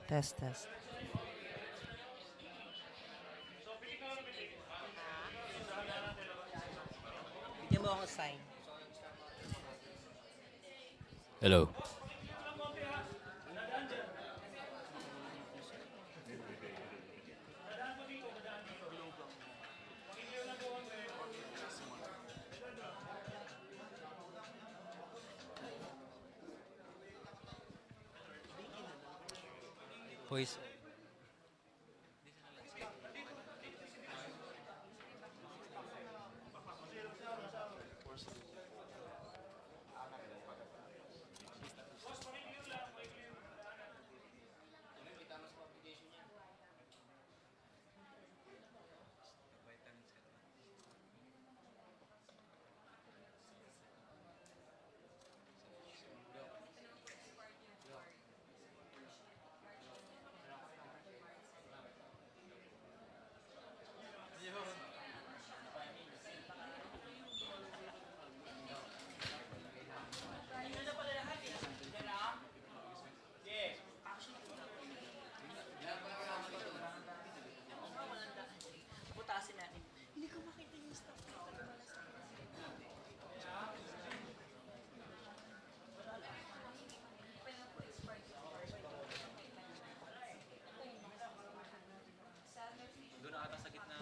Test, test. Bigyan mo ako sign. Hello. Voice. Butasin natin. Hindi ko makita yung stuff. Doon ata sa gitna.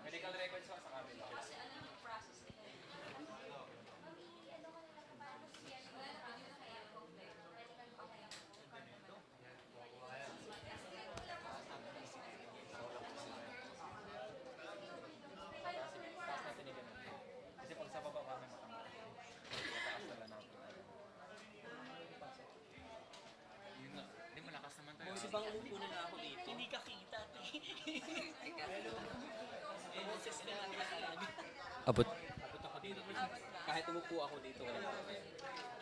Medical records sa kabila. Kasi pag sa baba kami matanggal. Mataas na lang ako. Yun nga. Hindi malakas naman tayo. Kasi bang upo na ako dito? Hindi ka kita. Boses na lang yan. Abot. Abot ako dito. Kahit umupo ako dito, wala ko kaya.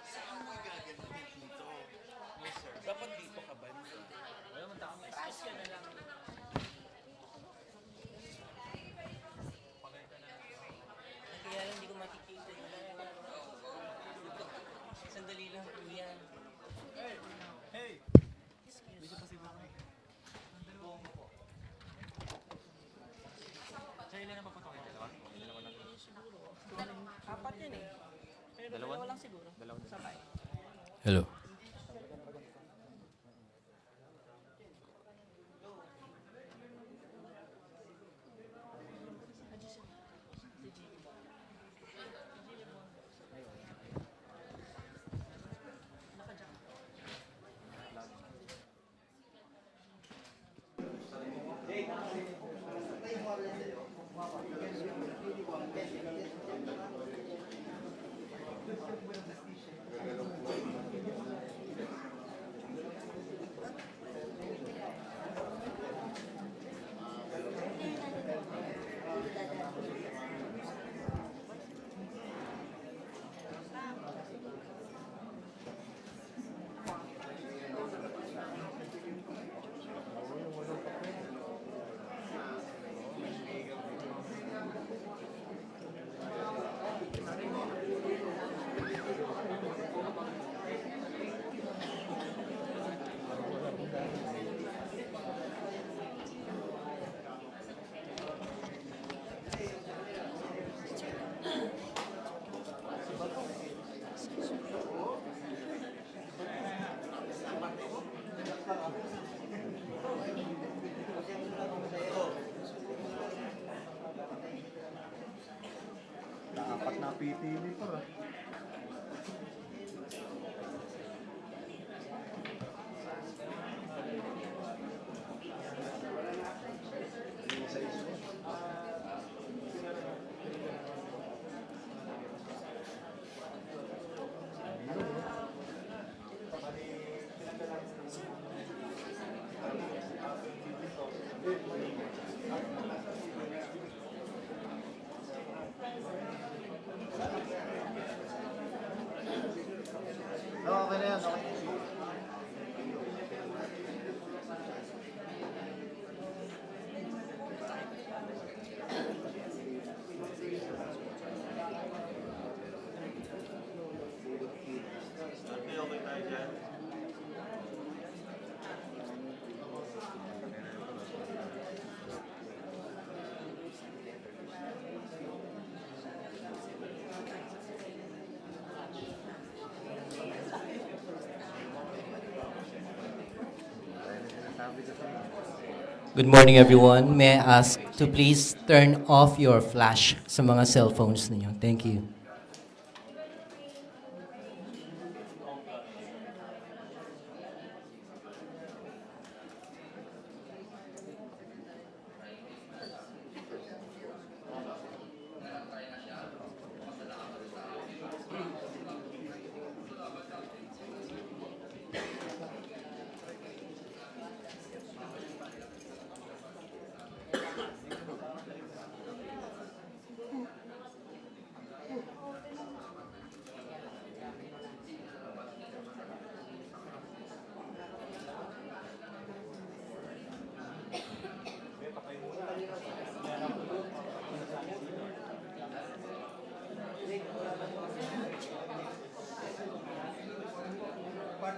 Saan mo gagawin dito? Yes, sir. Dapat dito ka ba? Wala man tao. Excuse ka na lang. Kaya lang hindi ko makikita yung sandali lang po yan. Hey! Medyo pasibo ko. Bong po. Sa ilan na paputokin? Dalawa? Dalawa lang. Siguro. Apat yan eh. Pero Dalawa? dalawa lang siguro. Dalawa. Sabay. Hello. Apat na pitili pa. Good morning, everyone. May I ask to please turn off your flash sa mga cellphones ninyo. Thank you.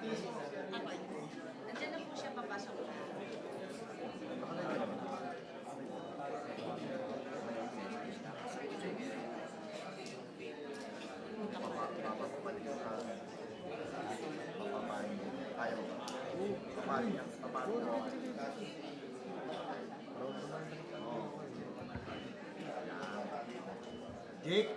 Nandiyan na po siya, papasok na. Jake!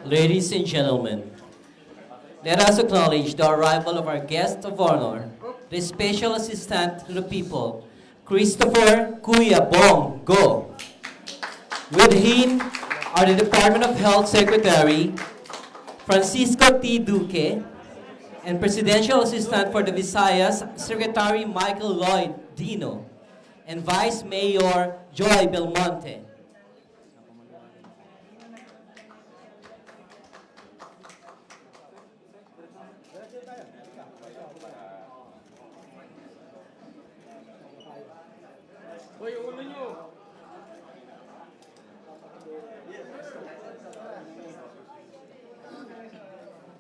Ladies and gentlemen, let us acknowledge the arrival of our guest of honor, the Special Assistant to the People, Christopher Kuya Bong Go. With him are the Department of Health Secretary, Francisco T. Duque, and Presidential Assistant for the Visayas, Secretary Michael Lloyd Dino, and Vice Mayor Joy Belmonte.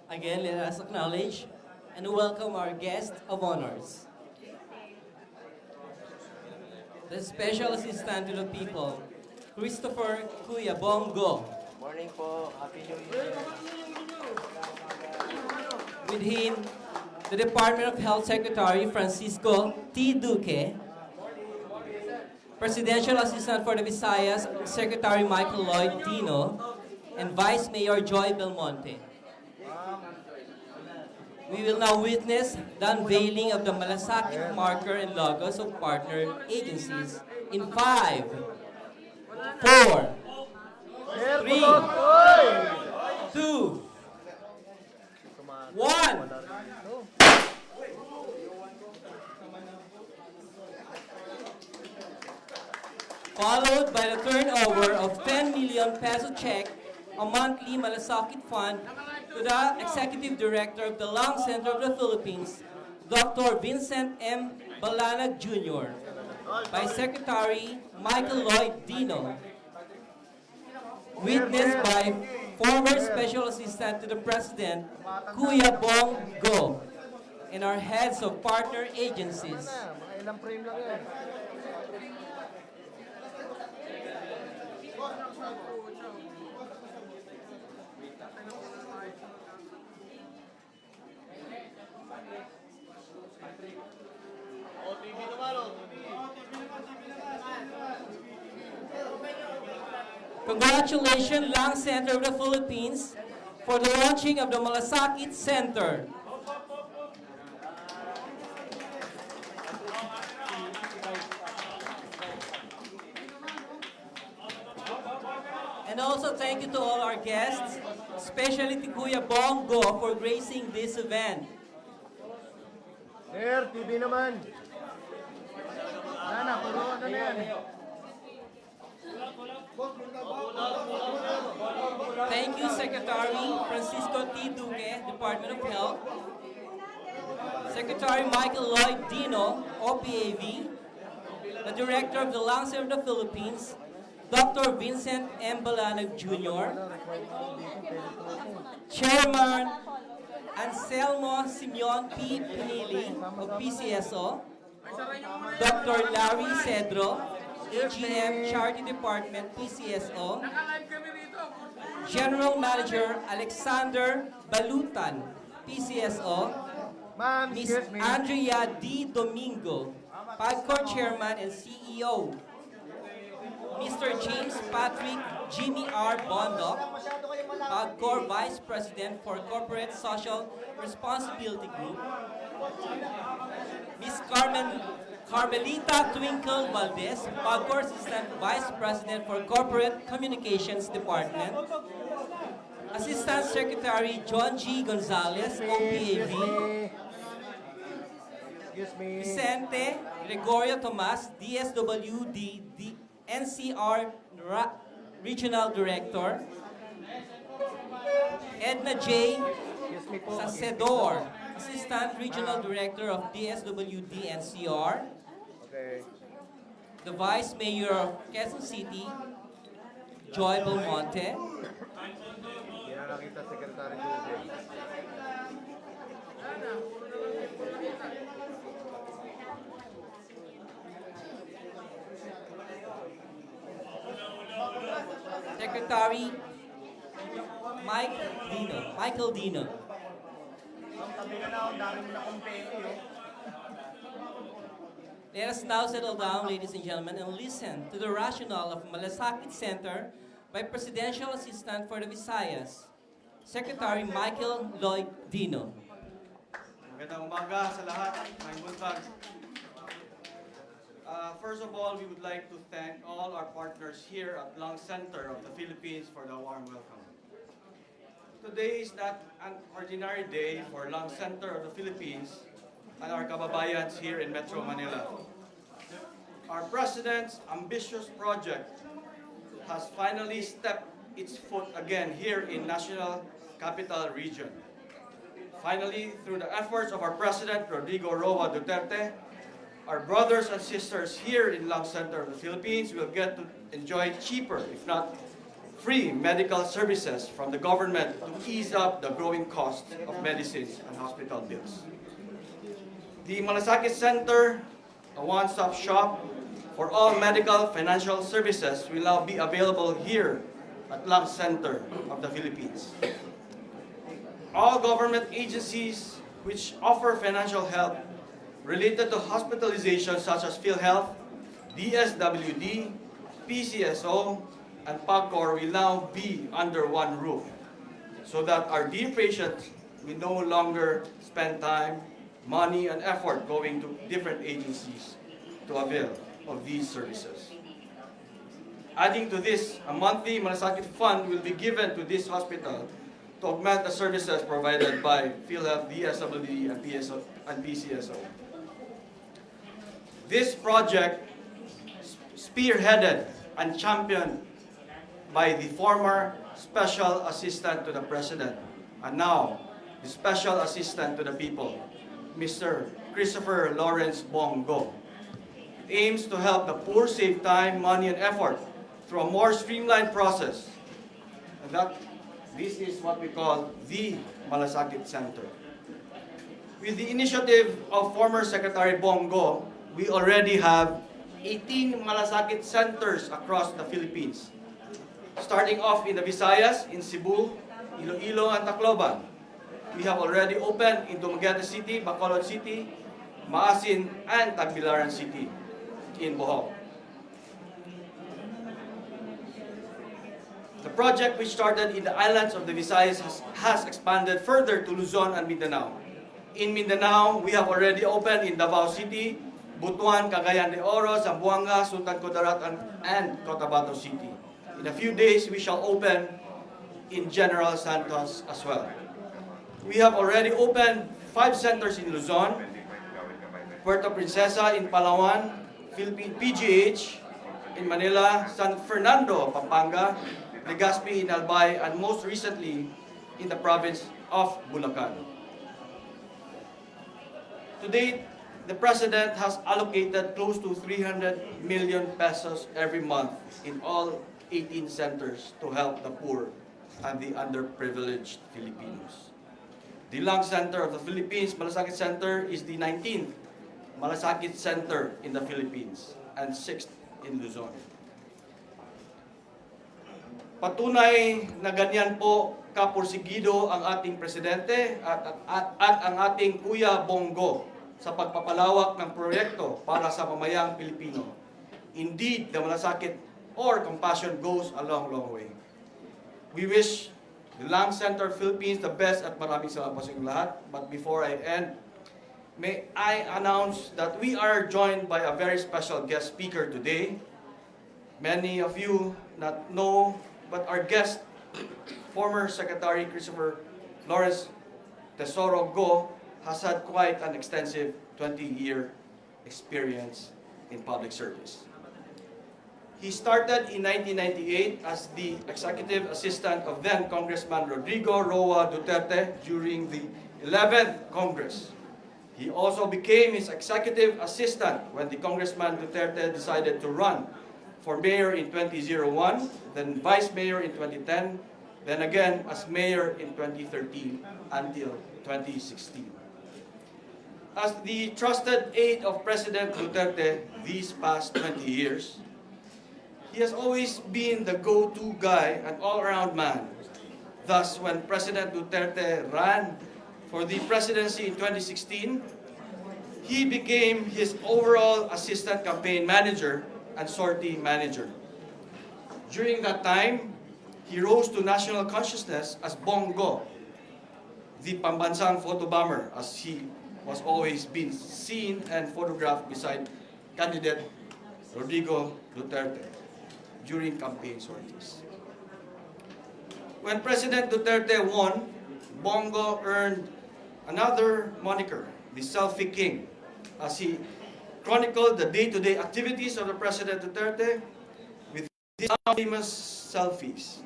Again, let us acknowledge and welcome our guest of honors. The Special Assistant to the People, Christopher Kuya Bong Go. Morning po. Happy New Year. With him, the Department of Health Secretary Francisco T. Duque, Presidential Assistant for the Visayas, Secretary Michael Lloyd Dino, and Vice Mayor Joy Belmonte. We will now witness the unveiling of the Malasakit marker and logos of partner agencies in 5, 4, 3, 2, 1. Followed by the turnover of 10 million peso check, a monthly Malasakit fund to the Executive Director of the Lung Center of the Philippines, Dr. Vincent M. Balanag Jr., by Secretary Michael Lloyd Dino, witnessed by former Special Assistant to the President, Kuya Bong Go, and our heads of partner agencies. Mga ilang frame lang yan. Congratulations, Lung Center of the Philippines, for the launching of the Malasakit Center. And also thank you to all our guests, especially to Kuya Bong Go for gracing this event. Sir, TV naman. Sana, puro ano na yan. Thank you, Secretary Francisco T. Duque, Department of Health, Secretary Michael Lloyd Dino, OPAV, the Director of the Lung Center of the Philippines, Dr. Vincent M. Balanag Jr., Chairman Anselmo Simeon P. Pinili of PCSO, Dr. Larry Cedro, AGM Charity Department, PCSO, General Manager Alexander Balutan, PCSO, Ms. Excuse me. Andrea D. Domingo, PAGCOR Chairman and CEO, Mr. James Patrick Jimmy R. Bondoc, PAGCOR Vice President for Corporate Social Responsibility Group, Ms. Carmelita Twinkle Valdez, PAGCOR Assistant Vice President for Corporate Communications Department, Assistant Secretary John G. Gonzalez, OPAV, Excuse me. Vicente Gregorio Tomas, DSWD, NCR Regional Director, Edna J. Excuse me po. Sacedor, Assistant Regional Director of DSWD NCR, Okay. the Vice Mayor of Quezon City, Joy Belmonte, Hindi na nakita Secretary Duque. Secretary Michael Dino. Ang tabi ka na, ang dami mo na kumpete, oh. Let us now settle down, ladies and gentlemen, and listen to the rationale of Malasakit Center by Presidential Assistant for the Visayas, Secretary Michael Lloyd Dino. Magandang umaga sa lahat, mga buntag. First of all, we would like to thank all our partners here at Lung Center of the Philippines for the warm welcome. Today is not an ordinary day for Lung Center of the Philippines and our kababayans here in Metro Manila. Our President's ambitious project has finally stepped its foot again here in National Capital Region. Finally, through the efforts of our President, Rodrigo Roa Duterte, our brothers and sisters here in Lung Center of the Philippines will get to enjoy cheaper, if not free, medical services from the government to ease up the growing cost of medicines and hospital bills. The Malasakit Center, a one-stop shop for all medical financial services, will now be available here at Lung Center of the Philippines. All government agencies which offer financial help related to hospitalization such as PhilHealth, DSWD, PCSO, and PAGCOR will now be under one roof so that our dear patients will no longer spend time, money, and effort going to different agencies to avail of these services. Adding to this, a monthly Malasakit Fund will be given to this hospital to augment the services provided by PhilHealth, DSWD, and PCSO. This project, spearheaded and championed by the former Special Assistant to the President and now the Special Assistant to the People, Mr. Christopher Lawrence Bong, aims to help the poor save time, money, and effort through a more streamlined process. And this is what we call the Malasakit Center. With the initiative of former Secretary Bong, we already have 18 Malasakit centers across the Philippines. Starting off in the Visayas, in Cebu, Iloilo, and Tacloban. We have already opened in Dumaguete City, Bacolod City, Maasin, and Tagbilaran City in Bohol. The project, which started in the islands of the Visayas, has expanded further to Luzon and Mindanao. In Mindanao, we have already opened in Davao City, Butuan, Cagayan de Oro, Zamboanga, Sultan Kudarat, and Cotabato City. In a few days, we shall open in General Santos as well. We have already opened 5 centers in Luzon, Puerto Princesa in Palawan, Philippine PGH in Manila, San Fernando, Pampanga, Legazpi in Albay, and most recently in the province of Bulacan. To date, the President has allocated close to 300 million pesos every month in all 18 centers to help the poor and the underprivileged Filipinos. The Lung Center of the Philippines, Malasakit Center, is the 19th Malasakit Center in the Philippines and 6th in Luzon. Patunay na ganyan po kapursigido ang ating Presidente at ang ating Kuya Bongo sa pagpapalawak ng proyekto para sa mamayang Pilipino. Indeed, the Malasakit or compassion goes a long, long way. We wish the Lung Center Philippines the best at maraming salamat sa inyong lahat. But before I end, may I announce that we are joined by a very special guest speaker today. Many of you not know, but our guest, former Secretary Christopher Lawrence Tesoro has had quite an extensive 20-year experience in public service. He started in 1998 as the executive assistant of then Congressman Rodrigo Roa Duterte during the 11th Congress. He also became his executive assistant when the Congressman Duterte decided to run for mayor in 2001, then vice mayor in 2010, then again as mayor in 2013 until 2016. As the trusted aide of President Duterte these past 20 years, he has always been the go-to guy, an all-around man. Thus, when President Duterte ran for the presidency in 2016, he became his overall assistant campaign manager and sortie manager. During that time, he rose to national consciousness as Bongo, the pambansang photo bomber, as he was always been seen and photographed beside candidate Rodrigo Duterte during campaign sorties. When President Duterte won, Bongo earned another moniker, the Selfie King, as he chronicled the day-to-day activities of the President Duterte with his famous selfies.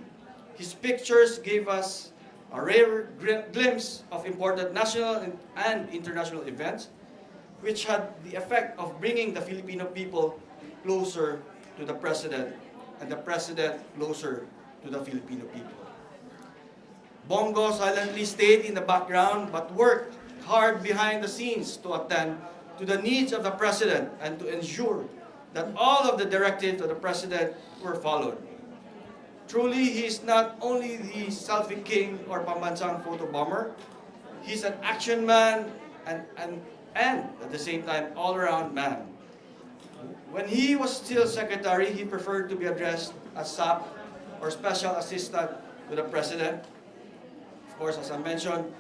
His pictures gave us a rare glimpse of important national and international events, which had the effect of bringing the Filipino people closer to the President and the President closer to the Filipino people. Bongo silently stayed in the background but worked hard behind the scenes to attend to the needs of the President and to ensure that all of the directives of the President were followed. Truly, he is not only the selfie king or pambansang photo bomber, he's an action man and at the same time all-around man. When he was still secretary, he preferred to be addressed as SAP or Special Assistant to the President. Of course, as I mentioned,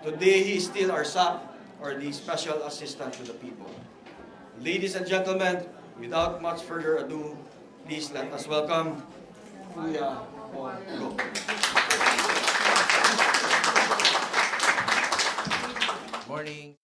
today he is still our SAP or the Special Assistant to the People. Ladies and gentlemen, without much further ado, please let us welcome Kuya Bong. Morning.